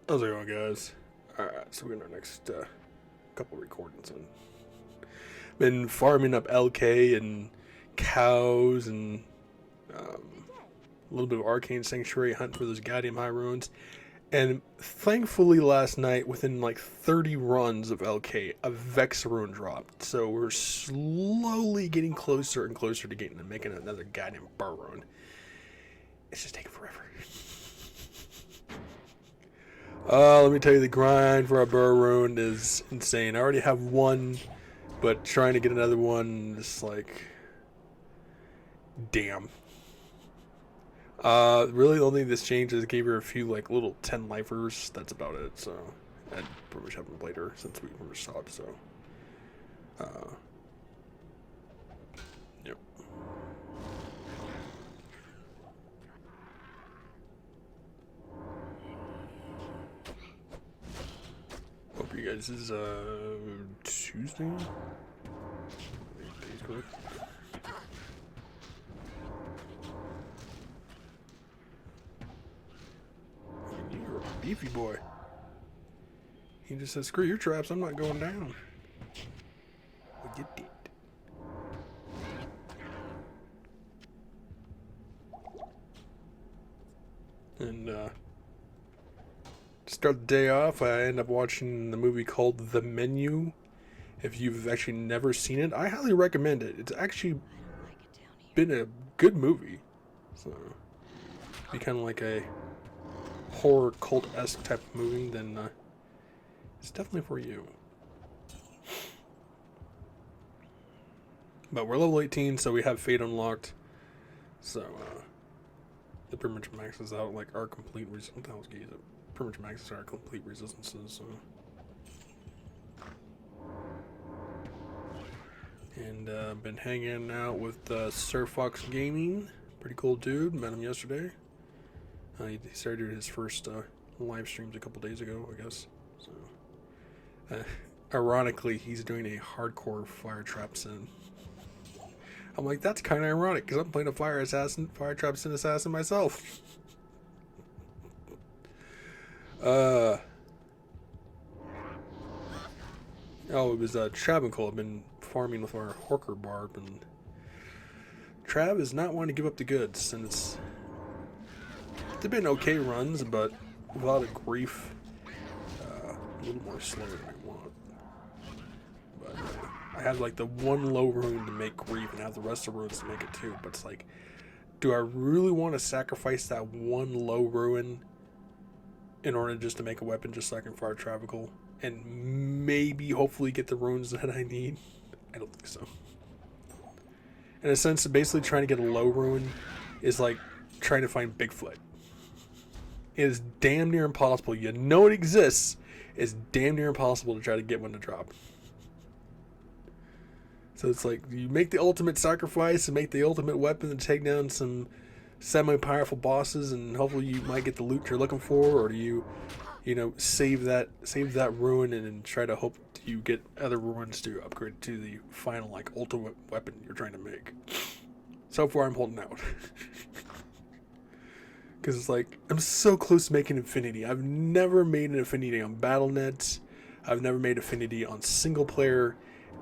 How's it going, guys? Alright, so we're in our next couple recordings. And been farming up LK and cows and a little bit of Arcane Sanctuary, hunting for those goddamn high ruins. And thankfully last night, within like 30 runs of LK, a Vex rune dropped. So we're slowly getting closer and closer to getting and making another goddamn bar rune. It's just taking forever. Let me tell you, the grind for a burr rune is insane. I already have one, but trying to get another one is like, damn. Really the only thing that's changed is it gave her a few like little 10 lifers. That's about it. So I pretty much haven't played her since we first saw it. So, yep. Hope you guys is Tuesday. Day's correct. You're a beefy boy. He just said, "Screw your traps. I'm not going down." Well, you did. And to start the day off, I end up watching the movie called The Menu. If you've actually never seen it, I highly recommend it. It's actually been a good movie. So, be kind of like a horror cult-esque type of movie, then it's definitely for you. But we're level 18, so we have Fate unlocked. So, it pretty much maxes out like our complete resistance. It pretty much maxes our complete resistances. So. And been hanging out with Sir Fox Gaming. Pretty cool dude. Met him yesterday. He started his first live streams a couple days ago, I guess. So, ironically, he's doing a hardcore fire trap sim. I'm like, that's kind of ironic because I'm playing a fire trap sim assassin myself. Oh, it was Trav and Cole. I've been farming with our Horker Barb, and Trav is not wanting to give up the goods, and they've been okay runs, but with a lot of grief, a little more slow than I want. But I have like the one low rune to make grief, and I have the rest of the runes to make it too. But it's like, do I really want to sacrifice that one low rune in order just to make a weapon just so I can fire Travical and maybe hopefully get the runes that I need? I don't think so. In a sense, basically trying to get a low rune is like trying to find Bigfoot. It is damn near impossible. You know it exists. It's damn near impossible to try to get one to drop. So it's like you make the ultimate sacrifice and make the ultimate weapon to take down some semi-powerful bosses, and hopefully you might get the loot you're looking for, or do you save that rune and then try to hope you get other runes to upgrade to the final like ultimate weapon you're trying to make. So far I'm holding out. Because it's like, I'm so close to making Infinity. I've never made an Infinity on Battle.net. I've never made Infinity on single player.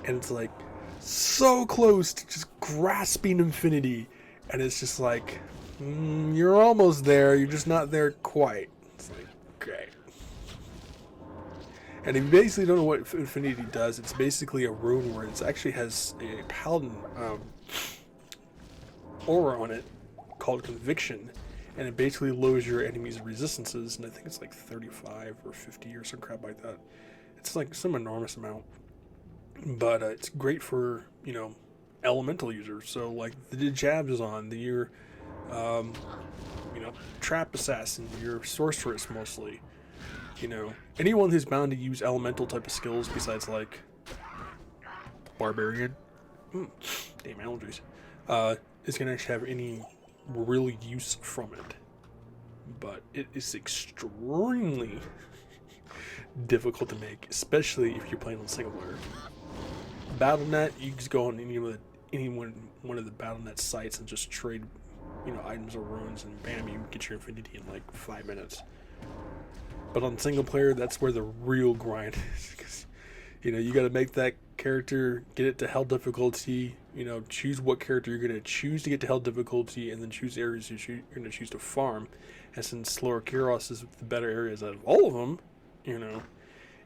And it's like, so close to just grasping Infinity. And it's just like, you're almost there. You're just not there quite. It's like, okay. And if you basically don't know what Infinity does, it's basically a rune where it actually has a paladin aura on it called Conviction. And it basically lowers your enemy's resistances, and I think it's like 35 or 50 or some crap like that. It's like some enormous amount. But it's great for, elemental users. So like the jabs is on, your trap assassin, your sorceress mostly. Anyone who's bound to use elemental type of skills besides like barbarian, damn allergies, is gonna actually have any real use from it. But it is extremely difficult to make, especially if you're playing on single player. Battle.net, you just go on one of the Battle.net sites and just trade, items or runes, and bam, you get your Infinity in like 5 minutes. But on single player, that's where the real grind is. 'Cause, you know, you got to make that character, get it to hell difficulty. You know, choose what character you're going to choose to get to hell difficulty, and then choose areas you're going to choose to farm. And since Lower Kyros is the better areas out of all of them, you know,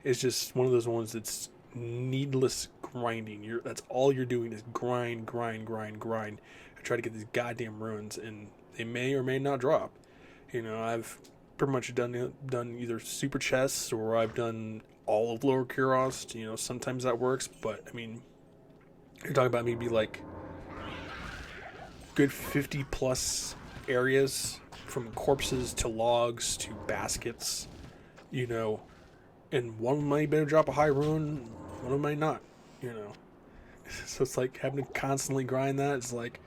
it's just one of those ones that's needless grinding. That's all you're doing is grind, and try to get these goddamn runes, and they may or may not drop. You know, I've pretty much done either super chests, or I've done all of Lower Kyros. You know, sometimes that works, but I mean, you're talking about maybe like good 50 plus areas, from corpses to logs to baskets, you know, and one of them might better drop a high rune, one of them might not, you know. So it's like having to constantly grind that. It's like,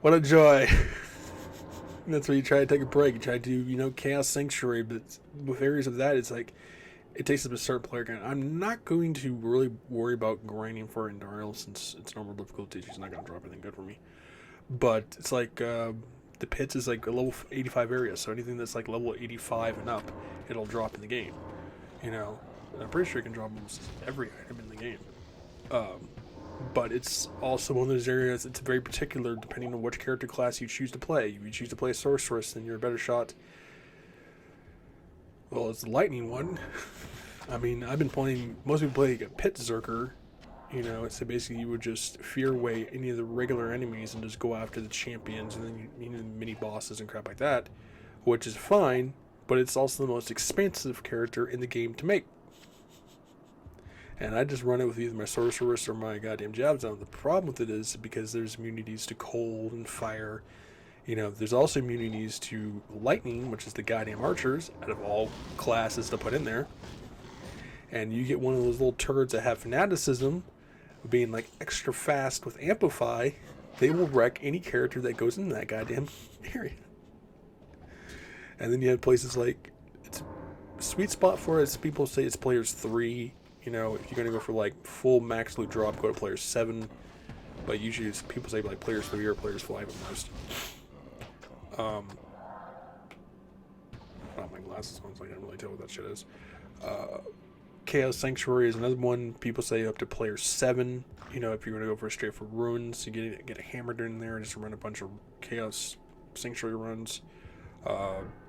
what a joy. And that's where you try to take a break. You try to do, you know, Chaos Sanctuary, but with areas of that, it's like, it takes up a certain player count. I'm not going to really worry about grinding for Anderial, since it's normal difficulty. She's not going to drop anything good for me. But it's like, the pits is like a level 85 area, so anything that's like level 85 and up, it'll drop in the game. You know, and I'm pretty sure it can drop almost every item in the game. But it's also one of those areas, it's very particular depending on which character class you choose to play. If you choose to play a sorceress, then you're a better shot. Well, it's the lightning one. I mean, I've been playing, most people play like a pit Zerker. You know, so basically you would just fear away any of the regular enemies and just go after the champions, and then you know, mini bosses and crap like that, which is fine, but it's also the most expansive character in the game to make. And I just run it with either my sorceress or my goddamn jab zone. The problem with it is because there's immunities to cold and fire. You know, there's also immunities to lightning, which is the goddamn archers out of all classes to put in there. And you get one of those little turds that have fanaticism, being like extra fast with amplify, they will wreck any character that goes into that goddamn area. And then you have places like, it's a sweet spot for it, as people say, it's players 3. You know, if you're going to go for like full max loot drop, go to players 7. But usually it's, people say like players 3 or players 5 at most. Oh, my glasses on, so I can't really tell what that shit is. Chaos Sanctuary is another one. People say up to player 7. You know, if you're going to go for straight for runes, you get a hammered in there and just run a bunch of Chaos Sanctuary runs.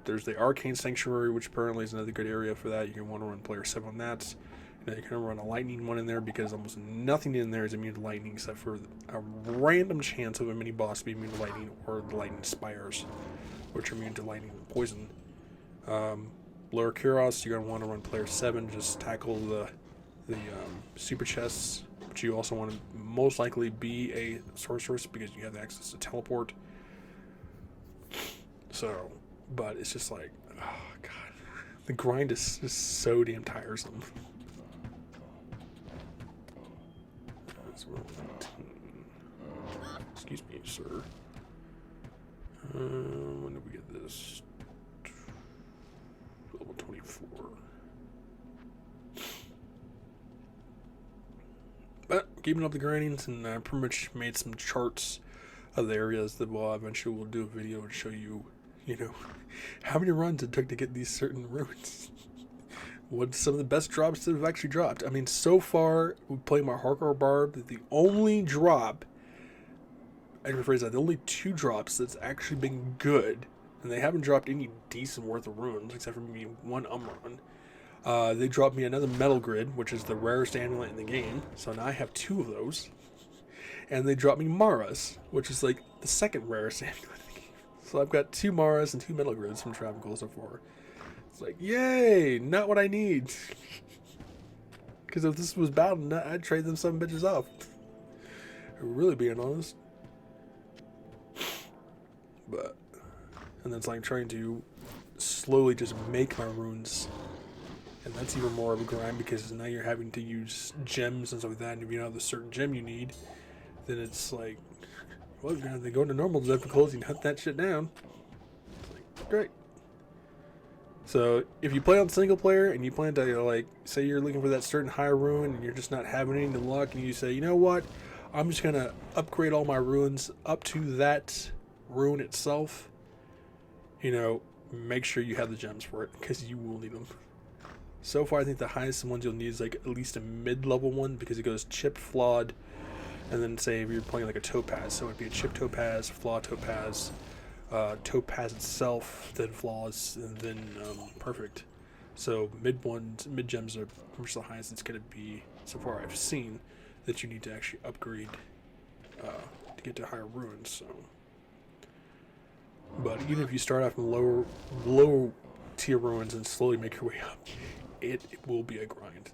There's the Arcane Sanctuary, which apparently is another good area for that. You can want to run player 7 on that. You know, you can run a lightning one in there, because almost nothing in there is immune to lightning except for a random chance of a mini boss being immune to lightning, or the lightning spires, which are immune to lightning and poison. Lower Kyros, you're going to want to run player 7, just tackle the super chests, but you also want to most likely be a sorceress because you have access to teleport. So, but it's just like, oh god, the grind is just so damn tiresome. Excuse me, sir. When did we get this? Level 24. But keeping up the grindings, and I pretty much made some charts of the areas that eventually we'll do a video and show you, you know, how many runs it took to get these certain runes. What's some of the best drops that have actually dropped. I mean, so far, we play my hardcore barb, the only drop, I rephrase that, the only 2 drops that's actually been good, and they haven't dropped any decent worth of runes, except for maybe 1 run. They dropped me another metal grid, which is the rarest amulet in the game, so now I have 2 of those. And they dropped me Maras, which is like the second rarest amulet in the game. So I've got 2 Maras and 2 metal grids from Travel so far. It's like, yay, not what I need. Because if this was Battle, I'd trade them some bitches off. Really being honest. But, and then it's like trying to slowly just make my runes. And that's even more of a grind, because now you're having to use gems and stuff like that. And if you don't have the certain gem you need, then it's like, well, you're going to have to go into normal difficulty and hunt that shit down. It's like, great. So if you play on single player and you plan to, like, say you're looking for that certain high rune and you're just not having any luck, and you say, you know what, I'm just going to upgrade all my runes up to that rune itself, you know, make sure you have the gems for it, because you will need them. So far, I think the highest ones you'll need is like at least a mid-level one, because it goes chipped, flawed, and then say if you're playing like a topaz, so it'd be a chipped topaz, flawed topaz, topaz itself, then flaws, and then perfect. So mid gems are pretty much the highest it's going to be so far I've seen that you need to actually upgrade to get to higher ruins. So, but even if you start off in low tier ruins and slowly make your way up, it will be a grind,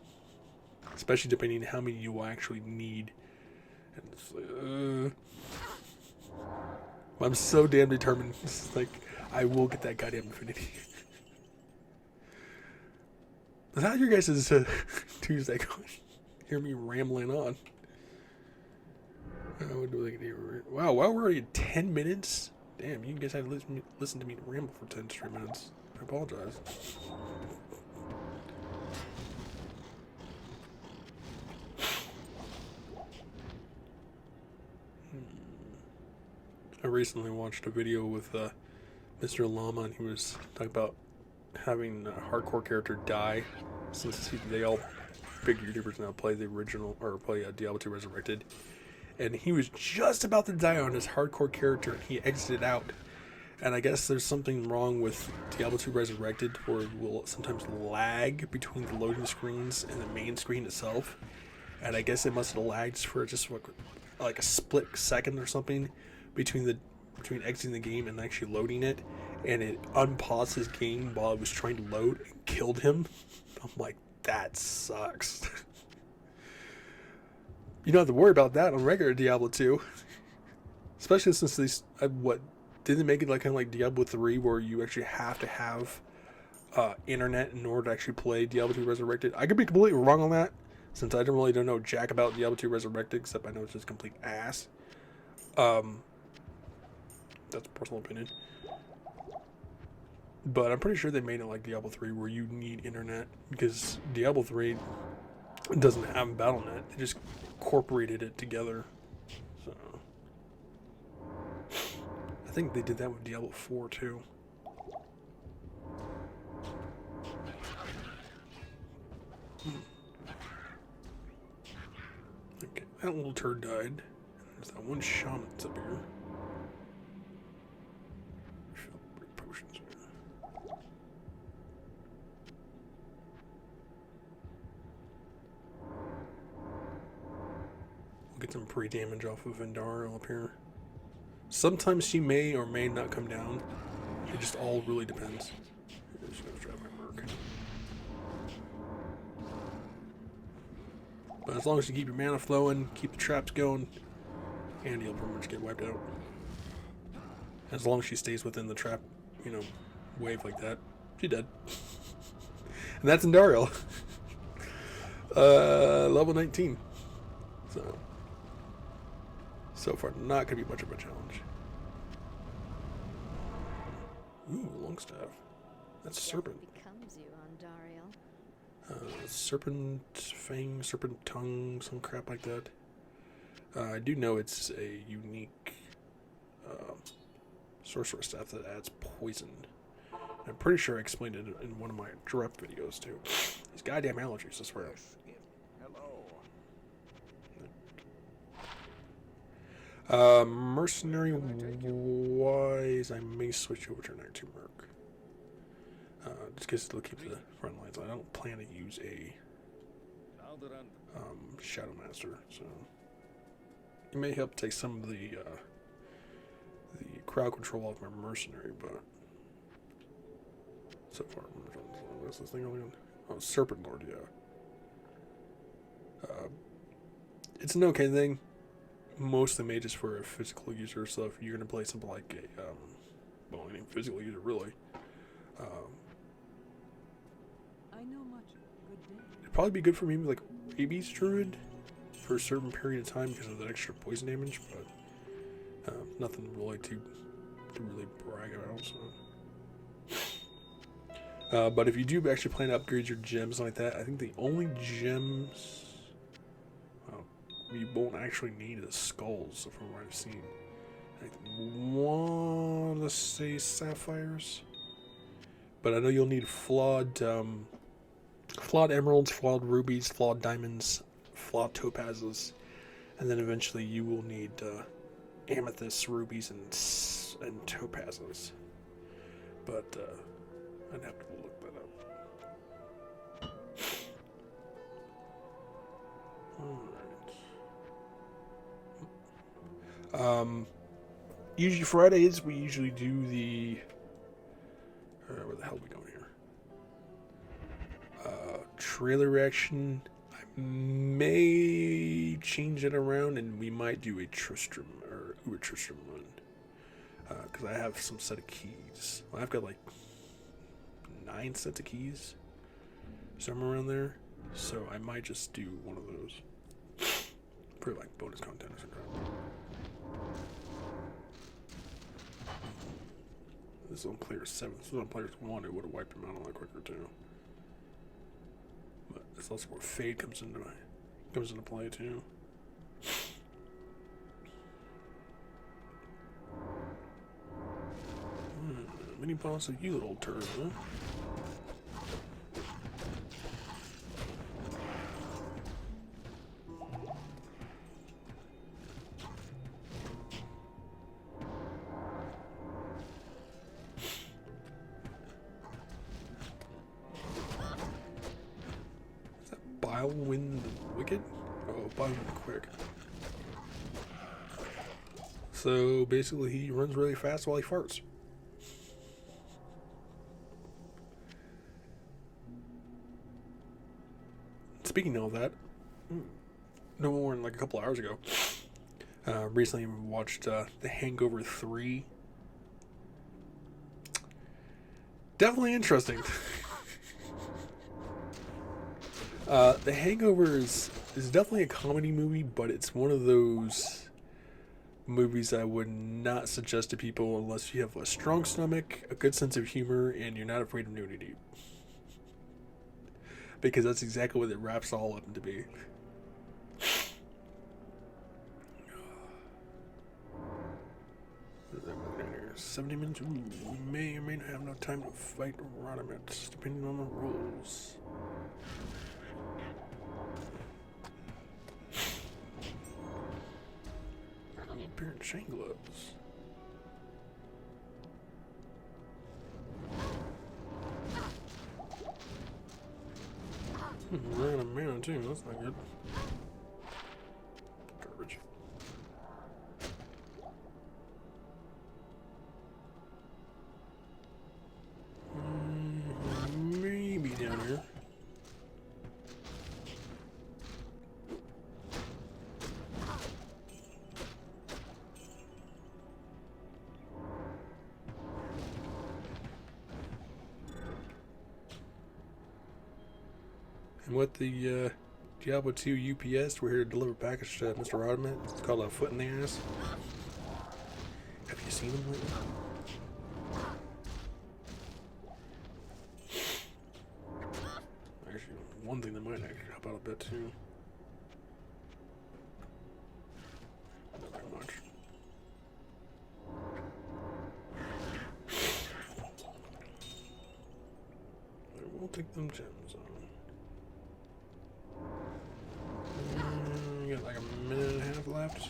especially depending on how many you will actually need. And it's like, I'm so damn determined. It's like, I will get that goddamn infinity. How's your guys' Tuesday going? Hear me rambling on. What do they do? Wow, we're already at 10 minutes? Damn, you guys have to listen to me ramble for 10 straight minutes. I apologize. I recently watched a video with Mr. Llama, and he was talking about having a hardcore character die, since they all big YouTubers now play the original, or play Diablo 2 Resurrected, and he was just about to die on his hardcore character, and he exited out. And I guess there's something wrong with Diablo 2 Resurrected, where it will sometimes lag between the loading screens and the main screen itself, and I guess it must have lagged for just like a split second or something between exiting the game and actually loading it, and it unpaused his game while it was trying to load and killed him. I'm like, that sucks. You don't have to worry about that on regular Diablo 2. Especially since these, didn't they make it like kind of like Diablo 3, where you actually have to have internet in order to actually play Diablo 2 Resurrected? I could be completely wrong on that, since I don't know jack about Diablo 2 Resurrected, except I know it's just complete ass. That's a personal opinion. But I'm pretty sure they made it like Diablo 3, where you need internet, because Diablo 3 doesn't have Battle.net. They just incorporated it together. So I think they did that with Diablo 4 too. Okay, that little turd died. There's that one shaman that's up here. Potions. We'll get some pre-damage off of Anderial up here. Sometimes she may or may not come down. It just all really depends. I'm just gonna try my merc. But as long as you keep your mana flowing, keep the traps going, and you'll pretty much get wiped out. As long as she stays within the trap, wave like that, she dead. And that's Anderial. Level 19. So far, not going to be much of a challenge. Ooh, Longstaff. That's Serpent. Becomes you, Anderial. Serpent Fang, Serpent Tongue, some crap like that. I do know it's a unique sorcerer staff that adds poison. I'm pretty sure I explained it in one of my direct videos too. These goddamn allergies, I swear. Mercenary wise, I may switch over to an Act 2 Merc. Just because it'll keep the front lines. I don't plan to use a Shadow Master, so it may help take some of the crowd control off my mercenary, but so far, what's this thing on? Oh, Serpent Lord, yeah. It's an okay thing. Most of the mages for a physical user, so if you're going to play something like a, well, any physical user, really, I know much. Good day. it'd probably be good for maybe like Rabies Druid for a certain period of time because of that extra poison damage, but nothing really to really brag about, so. But if you do actually plan to upgrade your gems like that, I think the only gems you won't actually need is skulls, from what I've seen. I want to say sapphires. but I know you'll need flawed emeralds, flawed rubies, flawed diamonds, flawed topazes, and then eventually you will need amethysts, rubies, and topazes. But I'd have to look that up. Alright. Usually Fridays we usually do the where the hell are we going here? Trailer reaction. I may change it around and we might do a Tristram or Uber Tristram run. Because I have some set of keys. Well, I've got like 9 sets of keys. Somewhere around there. So I might just do one of those. For like bonus content or something. This is on player 7. This is on player 1. It would have wiped him out a lot quicker too. But it's also where Fade comes into play too. Mini boss of you little turd, huh? Wind Wicked? Oh, Wind Quick. So basically, he runs really fast while he farts. Speaking of that, no more than like a couple hours ago, recently watched The Hangover 3. Definitely interesting. The Hangover is definitely a comedy movie, but it's one of those movies I would not suggest to people unless you have a strong stomach, a good sense of humor, and you're not afraid of nudity. Because that's exactly what it wraps all up to be. 70 minutes? Ooh, we may or may not have enough time to fight Rodimus, depending on the rules. Pair of chain gloves. Ran out of mana too, that's not good. Garbage. Maybe down here. And with the Diablo 2 UPS, we're here to deliver a package to Mr. Rodman. It's called a foot in the ass. Have you seen him lately? Actually, one thing that might actually help out a bit too. Not very much. I will take them gems on. Got like a minute and a half left.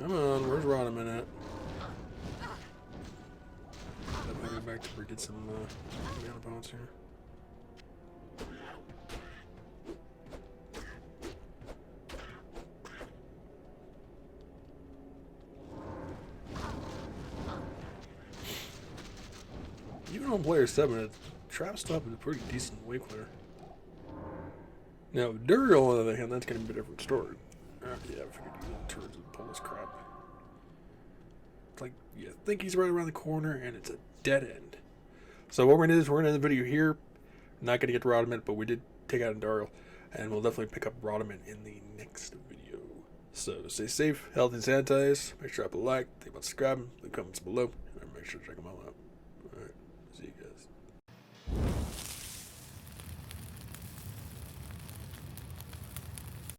Come on, where's Rodimus at? I'll go back to get some mana bones here. Even on player 7, Trap Stop is a pretty decent wave clear. Now, Anderial, on the other hand, that's going to be a different story. Yeah, I figured you little turds would pull this crap. It's like, you think he's right around the corner, and it's a dead end. So what we're going to do is we're going to end the video here. Not going to get to Rodimus, but we did take out Anderial, and we'll definitely pick up Rodimus in the next video. So stay safe, healthy, and sanitize. Make sure to drop a like, think about subscribing, leave comments below, and make sure to check them all out.